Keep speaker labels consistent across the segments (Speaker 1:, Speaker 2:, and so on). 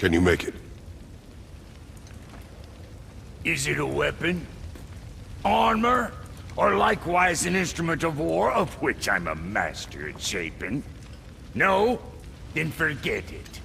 Speaker 1: Can you make it?
Speaker 2: Is it a weapon? Armor? Or likewise an instrument of war, of which I'm a master at shaping? No? Then forget it.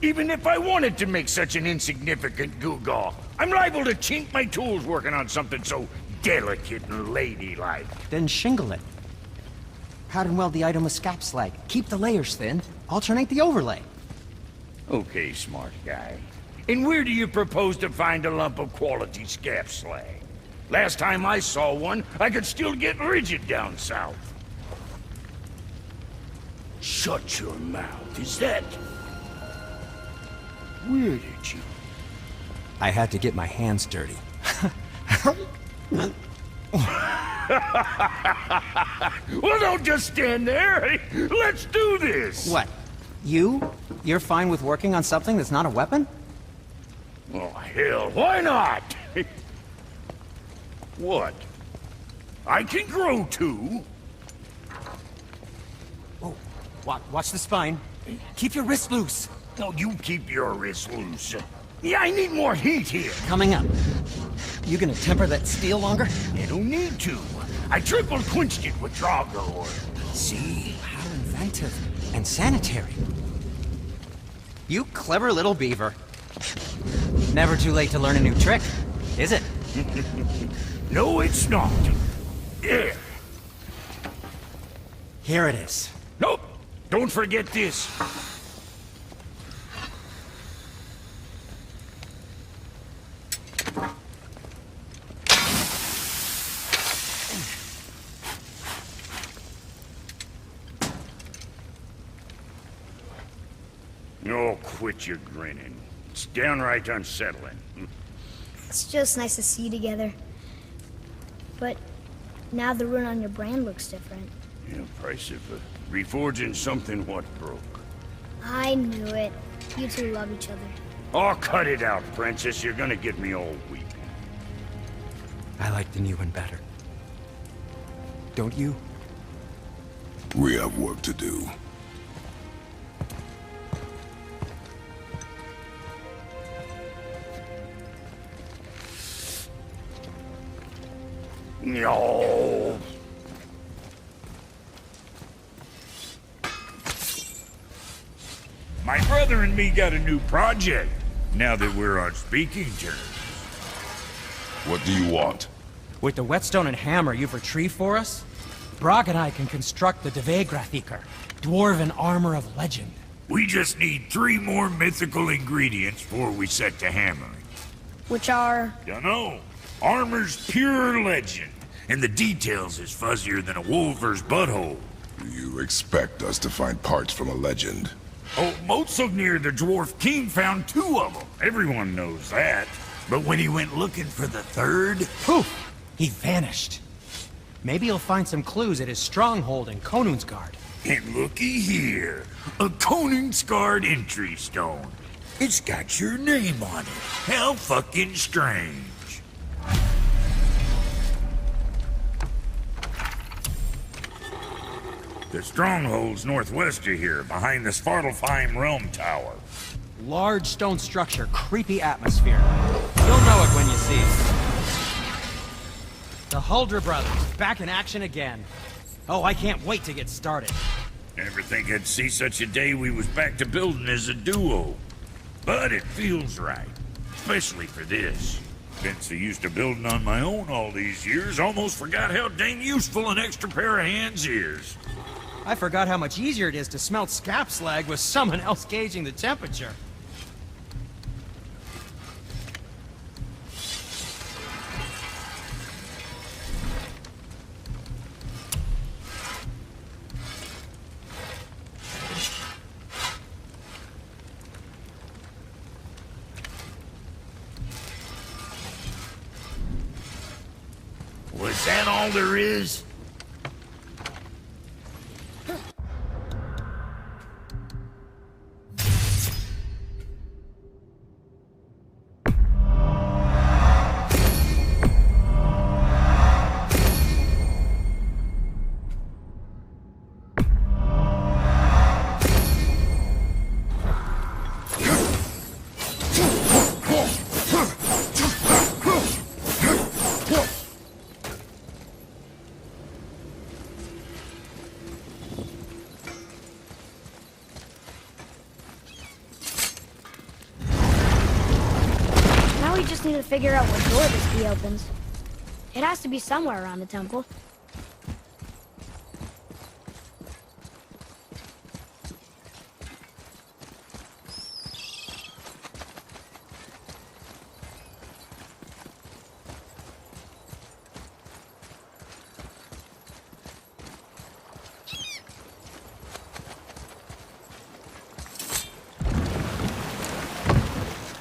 Speaker 2: Even if I wanted to make such an insignificant gewgaw, I'm liable to chink my tools working on something so delicate and ladylike.
Speaker 3: Then shingle it. Powder and weld the item with scap slag. Keep the layers thin. Alternate the overlay.
Speaker 2: Okay, smart guy. And where do you propose to find a lump of quality scap slag? Last time I saw one, I could still get rigid down south. Shut your mouth, is that... Where did you...
Speaker 3: I had to get my hands dirty.
Speaker 2: Well, don't just stand there. Let's do this.
Speaker 3: What? You're fine with working on something that's not a weapon?
Speaker 2: Oh, hell, why not? What? I can grow too.
Speaker 3: Oh, watch the spine. Keep your wrist loose.
Speaker 2: No, you keep your wrist loose. Yeah, I need more heat here.
Speaker 3: Coming up. You gonna temper that steel longer?
Speaker 2: You don't need to. I triple quenched it with Drago.
Speaker 3: See? How inventive. And sanitary. You clever little beaver. Never too late to learn a new trick, is it?
Speaker 2: No, it's not. There.
Speaker 3: Here it is.
Speaker 2: Nope. Don't forget this. Oh, quit your grinning. It's downright unsettling.
Speaker 4: It's just nice to see you together. But now the rune on your brand looks different.
Speaker 2: Yeah, price of reforging something what broke.
Speaker 4: I knew it. You two love each other.
Speaker 2: Oh, cut it out, Princess. You're gonna get me all weepy.
Speaker 3: I like the new one better. Don't you?
Speaker 1: We have work to do.
Speaker 2: No. My brother and me got a new project, now that we're on speaking terms.
Speaker 1: What do you want?
Speaker 3: With the whetstone and hammer you've retrieved for us, Brog and I can construct the Dvegrathikar, dwarven armor of legend.
Speaker 2: We just need 3 more mythical ingredients before we set to hammering.
Speaker 4: Which are...
Speaker 2: Dunno. Armor's pure legend, and the details is fuzzier than a wolver's butthole.
Speaker 1: You expect us to find parts from a legend?
Speaker 2: Oh, Motsognir the Dwarf King found 2 of them. Everyone knows that. But when he went looking for the 3rd...
Speaker 3: Poof! He vanished. Maybe he'll find some clues at his stronghold in Konunsgard.
Speaker 2: And looky here. A Koningsgard entry stone. It's got your name on it. How fucking strange. The stronghold's northwest of here, behind the Svartalfheim Realm Tower.
Speaker 3: Large stone structure, creepy atmosphere. You'll know it when you see it. The Huldra brothers, back in action again. Oh, I can't wait to get started.
Speaker 2: Never think I'd see such a day we was back to building as a duo. But it feels right, especially for this. Been so used to building on my own all these years, almost forgot how dang useful an extra pair of hands is.
Speaker 3: I forgot how much easier it is to smelt scap slag with someone else gauging the temperature.
Speaker 2: Was that all there is?
Speaker 4: just need to figure out what door this key opens. It has to be somewhere around the temple.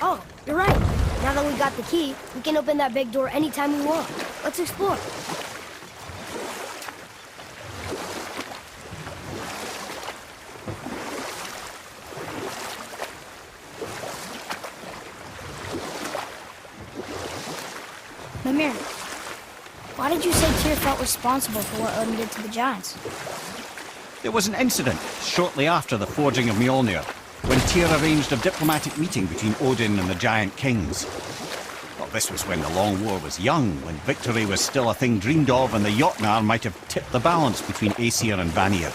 Speaker 4: Oh, you're right. Now that we got the key, we can open that big door anytime we want. Let's explore. Mimir, why did you say Tyr felt responsible for what Odin did to the giants?
Speaker 5: There was an incident shortly after the forging of Mjolnir, when Tyr arranged a diplomatic meeting between Odin and the giant kings. Well, this was when the Long War was young, when victory was still a thing dreamed of, and the Jotnar might have tipped the balance between Aesir and Vanir.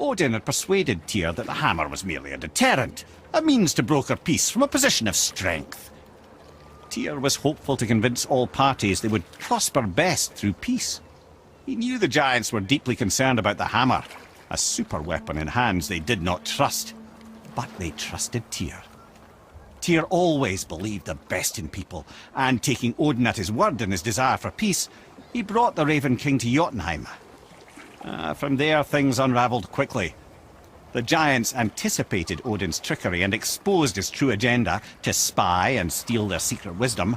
Speaker 5: Odin had persuaded Tyr that the hammer was merely a deterrent, a means to broker peace from a position of strength. Tyr was hopeful to convince all parties they would prosper best through peace. He knew the giants were deeply concerned about the hammer, a super weapon in hands they did not trust. But they trusted Tyr. Tyr always believed the best in people, and taking Odin at his word in his desire for peace, he brought the Raven King to Jotunheim. From there, things unravelled quickly. The giants anticipated Odin's trickery and exposed his true agenda to spy and steal their secret wisdom.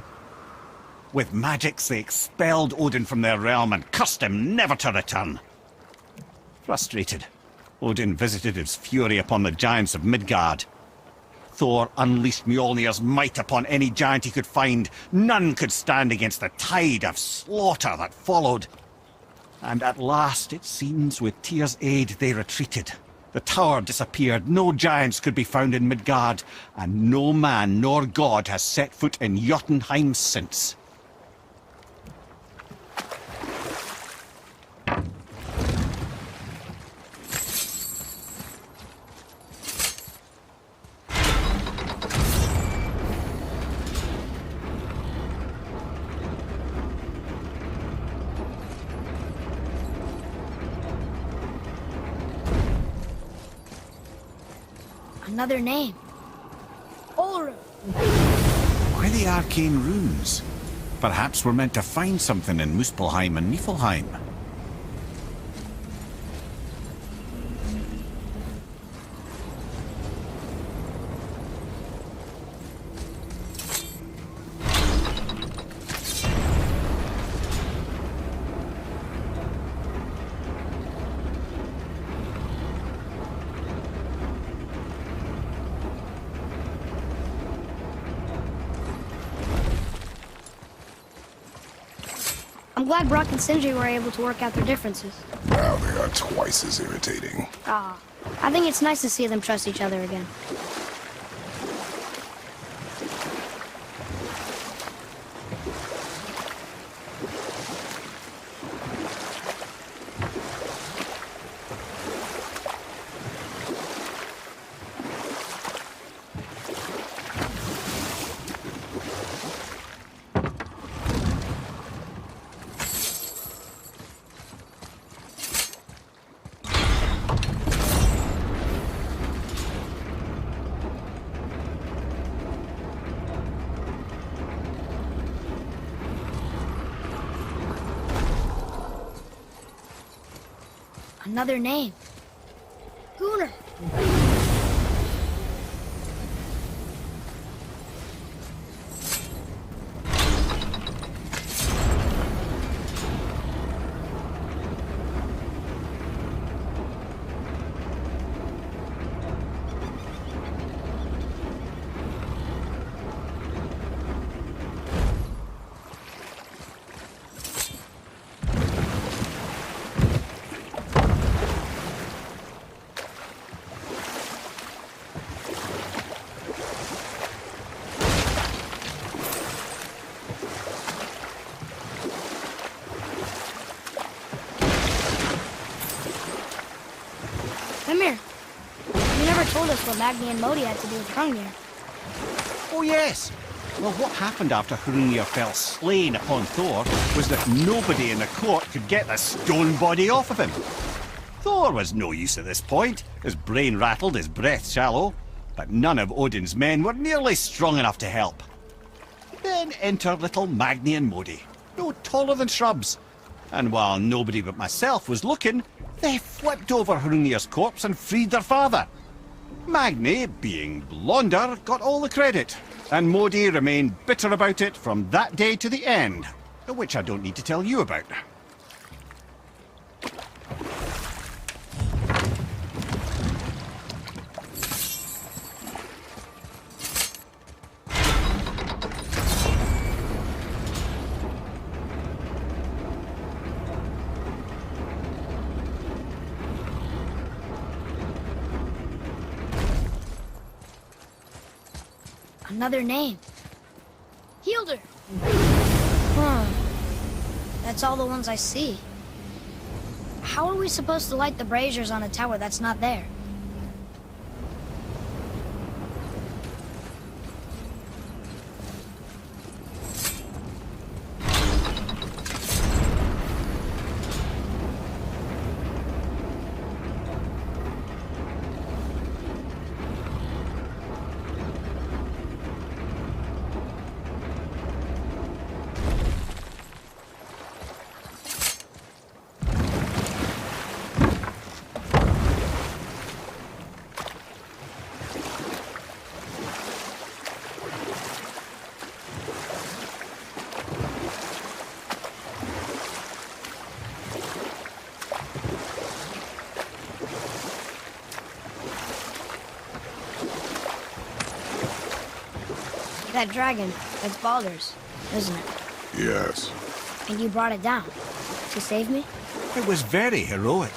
Speaker 5: With magics, they expelled Odin from their realm and cursed him never to return. Frustrated, Odin visited his fury upon the giants of Midgard. Thor unleashed Mjolnir's might upon any giant he could find. None could stand against the tide of slaughter that followed. And at last, it seems, with Tyr's aid, they retreated. The tower disappeared, no giants could be found in Midgard, and no man nor god has set foot in Jotunheim since.
Speaker 4: Another name. Ulrich.
Speaker 5: Why the arcane runes? Perhaps we're meant to find something in Muspelheim and Niflheim.
Speaker 4: I'm glad Brock and Sindri were able to work out their differences.
Speaker 1: Now they are twice as irritating.
Speaker 4: I think it's nice to see them trust each other again. Another name. Gunnar. Mimir, you never told us what Magni and Modi had to do with Hrungnir.
Speaker 5: Oh yes, Well, what happened after Hrungnir fell slain upon Thor was that nobody in the court could get the stone body off of him. Thor was no use at this point, his brain rattled, his breath shallow, but none of Odin's men were nearly strong enough to help. Then enter little Magni and Modi, no taller than shrubs, and while nobody but myself was looking, they flipped over Hrungnir's corpse and freed their father. Magni, being blonder, got all the credit, and Modi remained bitter about it from that day to the end, which I don't need to tell you about.
Speaker 4: Another name. Hilder. That's all the ones I see. How are we supposed to light the braziers on a tower that's not there? That dragon, that's Baldur's, isn't it?
Speaker 1: Yes.
Speaker 4: And you brought it down to save me?
Speaker 5: It was very heroic.